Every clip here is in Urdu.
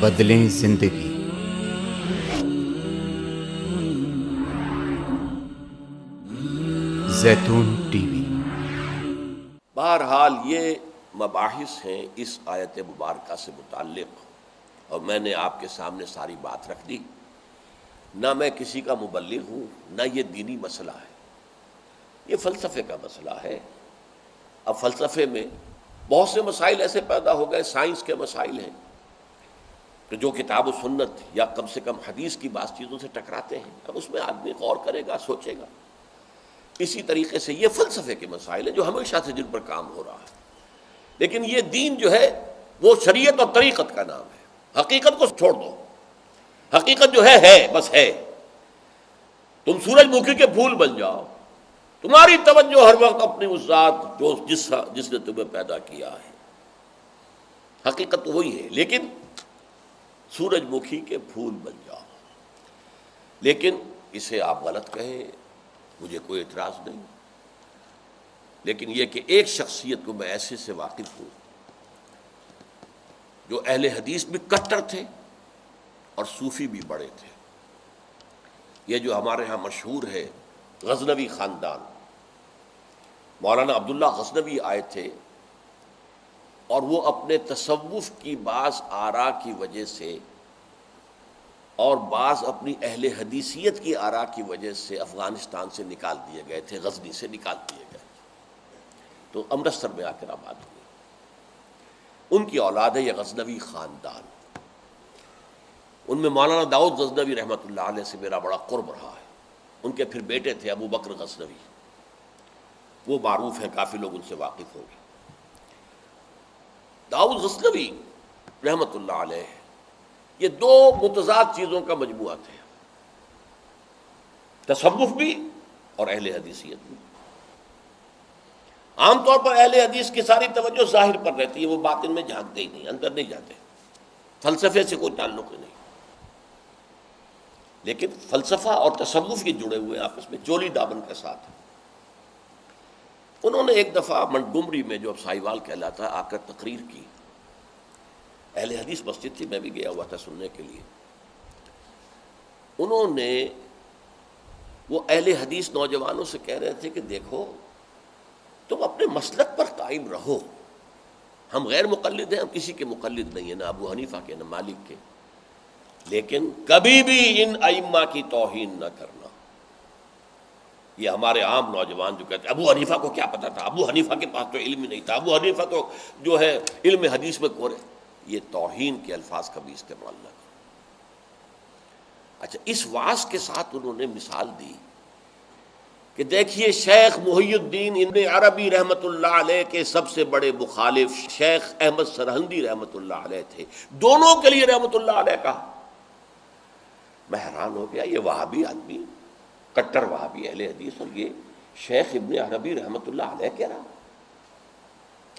بدلیں زندگی۔ زیتون ٹی وی۔ بہرحال یہ مباحث ہیں اس آیت مبارکہ سے متعلق، اور میں نے آپ کے سامنے ساری بات رکھ دی۔ نہ میں کسی کا مبلغ ہوں، نہ یہ دینی مسئلہ ہے، یہ فلسفے کا مسئلہ ہے۔ اب فلسفے میں بہت سے مسائل ایسے پیدا ہو گئے، سائنس کے مسائل ہیں کہ جو کتاب و سنت یا کم سے کم حدیث کی بعض چیزوں سے ٹکراتے ہیں۔ اب اس میں آدمی غور کرے گا، سوچے گا۔ اسی طریقے سے یہ فلسفے کے مسائل ہیں جو ہمیشہ سے جن پر کام ہو رہا ہے، لیکن یہ دین جو ہے وہ شریعت اور طریقت کا نام ہے۔ حقیقت کو چھوڑ دو، حقیقت جو ہے بس ہے۔ تم سورج مکھی کے پھول بن جاؤ، تمہاری توجہ ہر وقت اپنی اس ذات جو جس نے تمہیں پیدا کیا ہے، حقیقت تو وہی ہے، لیکن سورج مکھی کے پھول بن جاؤ۔ لیکن اسے آپ غلط کہیں، مجھے کوئی اعتراض نہیں، لیکن یہ کہ ایک شخصیت کو میں ایسے سے واقف ہوں جو اہل حدیث بھی کٹر تھے اور صوفی بھی بڑے تھے۔ یہ جو ہمارے ہاں مشہور ہے غزنوی خاندان، مولانا عبداللہ غزنوی آئے تھے اور وہ اپنے تصوف کی بعض آراء کی وجہ سے اور بعض اپنی اہل حدیثیت کی آراء کی وجہ سے افغانستان سے نکال دیے گئے تھے، غزنی سے نکال دیے گئے تھے، تو امرتسر میں آ کر آباد ہوئے۔ ان کی اولاد ہے یہ غزنوی خاندان۔ ان میں مولانا داؤد غزنوی رحمۃ اللہ علیہ سے میرا بڑا قرب رہا ہے۔ ان کے پھر بیٹے تھے ابو بکر غزنوی، وہ معروف ہیں، کافی لوگ ان سے واقف ہوں گے۔ داؤد غزنوی رحمۃ اللہ علیہ یہ دو متضاد چیزوں کا مجموعہ تھے، تصوف بھی اور اہل حدیثیت بھی۔ عام طور پر اہل حدیث کی ساری توجہ ظاہر پر رہتی ہے، وہ باطن میں جھانکتے ہی نہیں، اندر نہیں جاتے، فلسفے سے کوئی تعلق ہی نہیں۔ لیکن فلسفہ اور تصوف یہ جڑے ہوئے آپس میں چولی دامن کے ساتھ۔ انہوں نے ایک دفعہ منٹگمری میں، جو اب سائیوال کہلاتا ہے، آ کر تقریر کی۔ اہل حدیث مسجد تھی، میں بھی گیا ہوا تھا سننے کے لیے۔ انہوں نے وہ اہل حدیث نوجوانوں سے کہہ رہے تھے کہ دیکھو، تم اپنے مسلک پر قائم رہو، ہم غیر مقلد ہیں، ہم کسی کے مقلد نہیں ہیں، نہ ابو حنیفہ کے نہ مالک کے، لیکن کبھی بھی ان ائمہ کی توہین نہ کرنا۔ یہ ہمارے عام نوجوان جو کہتے ہیں ابو حنیفہ کو کیا پتا تھا، ابو حنیفہ کے پاس تو علم ہی نہیں تھا، ابو حنیفہ تو جو ہے علم حدیث میں کورے، یہ توہین کے الفاظ کبھی استعمال نہ کرو۔ اچھا، اس واعظ کے ساتھ انہوں نے مثال دی کہ دیکھیے شیخ محی الدین ابن عربی رحمۃ اللہ علیہ کے سب سے بڑے مخالف شیخ احمد سرہندی رحمۃ اللہ علیہ تھے، دونوں کے لیے رحمۃ اللہ علیہ کہا۔ میں حیران ہو گیا، یہ وہابی آدمی، کٹر وہابی اہل حدیث، اور یہ شیخ ابن عربی رحمۃ اللہ علیہ کہہ رہا۔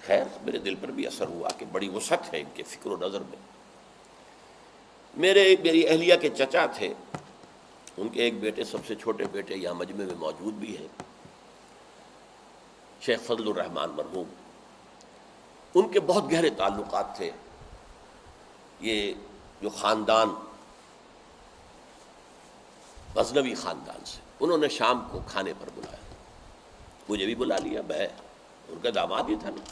خیر، میرے دل پر بھی اثر ہوا کہ بڑی وسعت ہے ان کے فکر و نظر میں۔ میری اہلیہ کے چچا تھے، ان کے ایک بیٹے، سب سے چھوٹے بیٹے یہاں مجمع میں موجود بھی ہیں، شیخ فضل الرحمان مرحوم۔ ان کے بہت گہرے تعلقات تھے یہ جو خاندان غزنوی خاندان سے۔ انہوں نے شام کو کھانے پر بلایا، مجھے بھی بلا لیا، میں ان کا داماد ہی تھا نا۔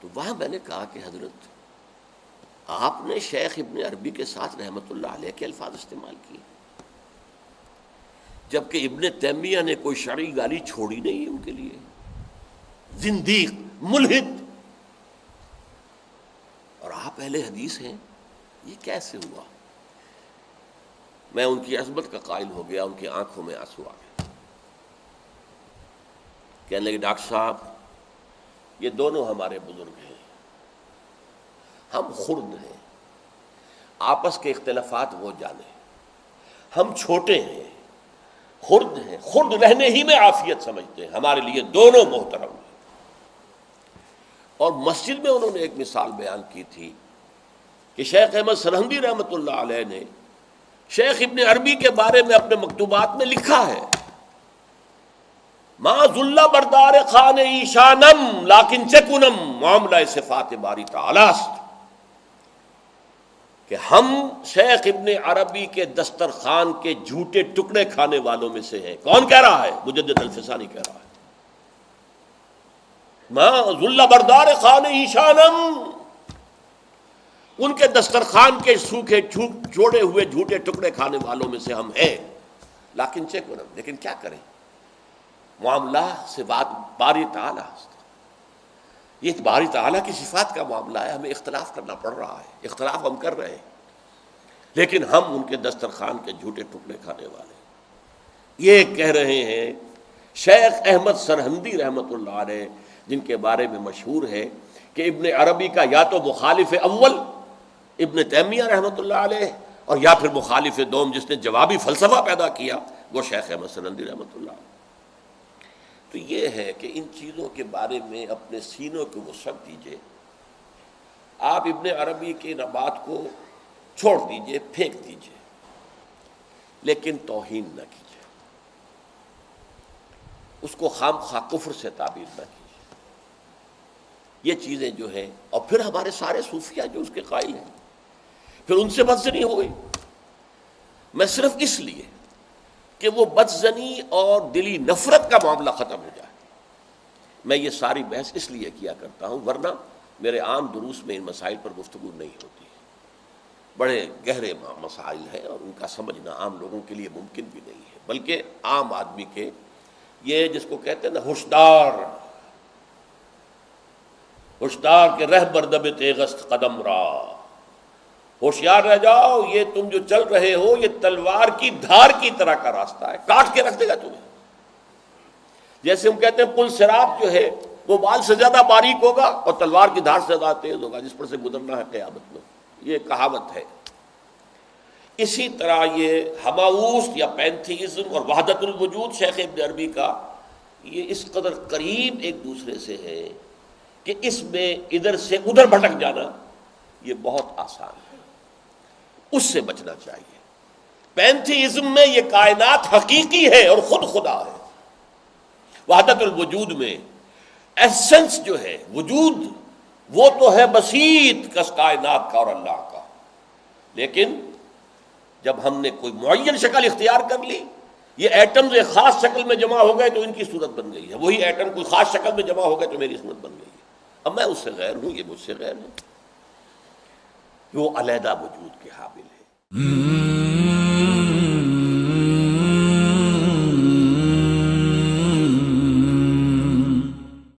تو وہاں میں نے کہا کہ حضرت، آپ نے شیخ ابن عربی کے ساتھ رحمۃ اللہ علیہ کے الفاظ استعمال کیے، جبکہ ابن تیمیہ نے کوئی شرعی گالی چھوڑی نہیں ان کے لیے۔ زندیق، ملحد، اور آپ اہل حدیث ہیں، یہ کیسے ہوا؟ میں ان کی عظمت کا قائل ہو گیا، ان کی آنکھوں میں آنسو آ گئے۔ کہنے لگے ڈاکٹر صاحب، یہ دونوں ہمارے بزرگ ہیں، ہم خرد ہیں، آپس کے اختلافات وہ جانے، ہم چھوٹے ہیں، خرد ہیں، خرد رہنے ہی میں عافیت سمجھتے ہیں، ہمارے لیے دونوں محترم ہیں۔ اور مسجد میں انہوں نے ایک مثال بیان کی تھی کہ شیخ احمد سرہندی رحمۃ اللہ علیہ نے شیخ ابن عربی کے بارے میں اپنے مکتوبات میں لکھا ہے، ما ذل بردار خان ایشانم لیکن چکنم معاملہ صفات باری تعالی است۔ کہ ہم شیخ ابن عربی کے دسترخوان کے جھوٹے ٹکڑے کھانے والوں میں سے ہیں۔ کون کہہ رہا ہے؟ مجدد الفسانی کہہ رہا ہے۔ ماں ذل بردار خان ایشانم، ان کے دسترخوان کے سوکھے جوڑے ہوئے جھوٹے ٹکڑے کھانے والوں میں سے ہم ہیں۔ لیکن کیا کریں، معاملہ سے بات باری تعالیٰ، یہ باری تعالیٰ کی صفات کا معاملہ ہے، ہمیں اختلاف کرنا پڑ رہا ہے، اختلاف ہم کر رہے ہیں، لیکن ہم ان کے دسترخوان کے جھوٹے ٹکڑے کھانے والے۔ یہ کہہ رہے ہیں شیخ احمد سرہندی رحمۃ اللہ علیہ، جن کے بارے میں مشہور ہے کہ ابن عربی کا یا تو مخالف اول ابن تیمیہ رحمۃ اللہ علیہ، اور یا پھر مخالف دوم جس نے جوابی فلسفہ پیدا کیا، وہ شیخ احمد سرہندی رحمۃ اللہ علیہ۔ تو یہ ہے کہ ان چیزوں کے بارے میں اپنے سینوں کو وسعت دیجیے۔ آپ ابن عربی کی بات کو چھوڑ دیجیے، پھینک دیجیے، لیکن توہین نہ کیجیے، اس کو خام خواہ کفر سے تعبیر نہ کیجیے۔ یہ چیزیں جو ہیں، اور پھر ہمارے سارے صوفیہ جو اس کے قائل ہیں، پھر ان سے بدزنی ہو گئی۔ میں صرف اس لیے کہ وہ بدزنی اور دلی نفرت کا معاملہ ختم ہو جائے، میں یہ ساری بحث اس لیے کیا کرتا ہوں، ورنہ میرے عام دروس میں ان مسائل پر گفتگو نہیں ہوتی۔ بڑے گہرے مسائل ہیں اور ان کا سمجھنا عام لوگوں کے لیے ممکن بھی نہیں ہے، بلکہ عام آدمی کے، یہ جس کو کہتے ہیں نا ہوشدار کے رہ بردب تیغست قدم را، ہوشیار رہ جاؤ، یہ تم جو چل رہے ہو یہ تلوار کی دھار کی طرح کا راستہ ہے، کاٹ کے رکھ دے گا تمہیں۔ جیسے ہم کہتے ہیں پل صراط جو ہے وہ بال سے زیادہ باریک ہوگا اور تلوار کی دھار سے زیادہ تیز ہوگا، جس پر سے گزرنا ہے قیامت میں، یہ کہاوت ہے۔ اسی طرح یہ ہماؤس یا پینتھیزم اور وحدت الوجود شیخ ابن عربی کا، یہ اس قدر قریب ایک دوسرے سے ہے کہ اس میں ادھر سے ادھر بھٹک جانا یہ بہت آسان ہے، اس سے بچنا چاہیے۔ پینتھیزم میں یہ کائنات حقیقی ہے اور خود خدا ہے، وحدت الوجود میں ایسنس جو ہے وجود وہ تو ہے بسیط کس کائنات کا اور اللہ کا، لیکن جب ہم نے کوئی معین شکل اختیار کر لی، یہ ایٹمز ایک خاص شکل میں جمع ہو گئے تو ان کی صورت بن گئی ہے، وہی ایٹم کوئی خاص شکل میں جمع ہو گئے تو میری صورت بن گئی ہے، اب میں اس سے غیر ہوں، یہ مجھ سے غیر ہے، وہ علیحدہ وجود کے حامل ہے۔